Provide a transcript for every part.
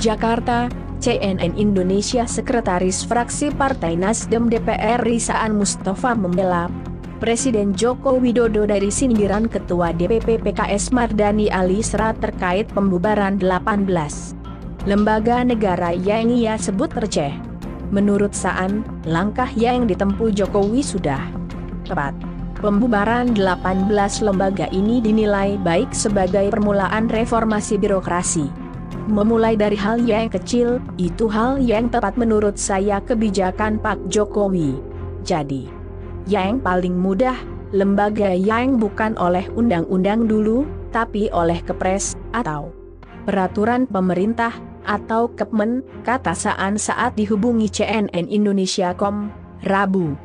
Jakarta, CNN Indonesia. Sekretaris Fraksi Partai Nasdem DPR RI Saan Mustafa membela Presiden Joko Widodo dari sindiran Ketua DPP PKS Mardhani Alisera terkait pembubaran 18 lembaga negara yang ia sebut receh. Menurut Saan, langkah yang ditempuh Jokowi sudah tepat. Pembubaran 18 lembaga ini dinilai baik sebagai permulaan reformasi birokrasi. Memulai dari hal yang kecil, itu hal yang tepat menurut saya kebijakan Pak Jokowi. Jadi, yang paling mudah, lembaga yang bukan oleh undang-undang dulu, tapi oleh Kepres, atau peraturan pemerintah, atau Kepmen, kata Saan saat dihubungi CNN Indonesia.com, Rabu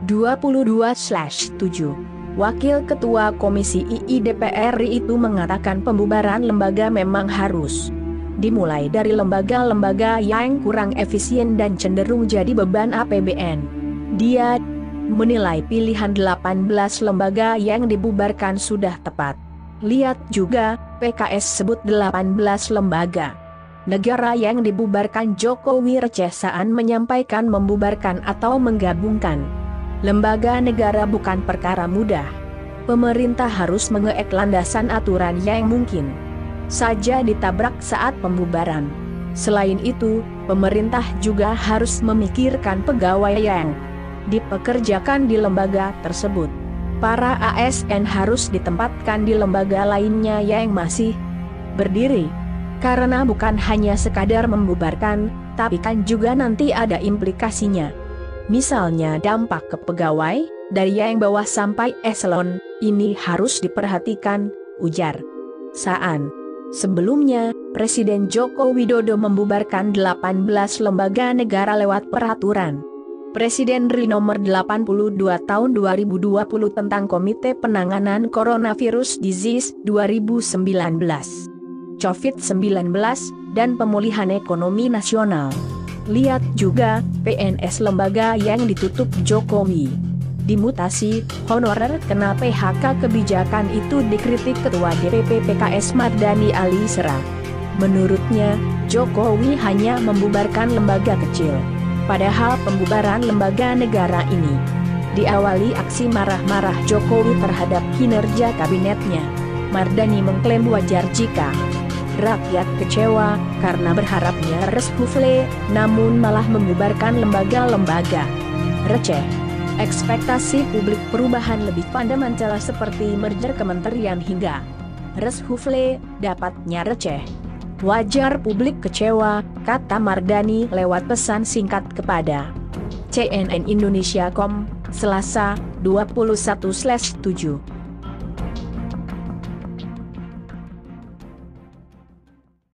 22/7. Wakil Ketua Komisi II DPR RI itu mengatakan pembubaran lembaga memang harus dimulai dari lembaga-lembaga yang kurang efisien dan cenderung jadi beban APBN. Dia menilai pilihan 18 lembaga yang dibubarkan sudah tepat. Lihat juga, PKS sebut 18 lembaga negara yang dibubarkan Jokowi receh. Saan menyampaikan membubarkan atau menggabungkan lembaga negara bukan perkara mudah. Pemerintah harus mengeek landasan aturan yang mungkin saja ditabrak saat pembubaran. Selain itu, pemerintah juga harus memikirkan pegawai yang dipekerjakan di lembaga tersebut. Para ASN harus ditempatkan di lembaga lainnya yang masih berdiri. Karena bukan hanya sekadar membubarkan, tapi kan juga nanti ada implikasinya. Misalnya dampak ke pegawai, dari yang bawah sampai eselon, ini harus diperhatikan, ujar Saan. Sebelumnya, Presiden Joko Widodo membubarkan 18 lembaga negara lewat peraturan Presiden RI Nomor 82 Tahun 2020 tentang Komite Penanganan Coronavirus Disease 2019, COVID-19, dan Pemulihan Ekonomi Nasional. Lihat juga, PNS lembaga yang ditutup Jokowi. Dimutasi, honorer kena PHK. Kebijakan itu dikritik Ketua DPP PKS Mardhani Alisera. Menurutnya, Jokowi hanya membubarkan lembaga kecil. Padahal pembubaran lembaga negara ini diawali aksi marah-marah Jokowi terhadap kinerja kabinetnya. Mardhani mengklaim wajar jika rakyat kecewa karena berharapnya reshuffle, namun malah membubarkan lembaga-lembaga receh. Ekspektasi publik perubahan lebih fundamental seperti merger kementerian hingga reshuffle dapatnya receh. Wajar publik kecewa, kata Mardhani lewat pesan singkat kepada CNN Indonesia.com, Selasa 21/7.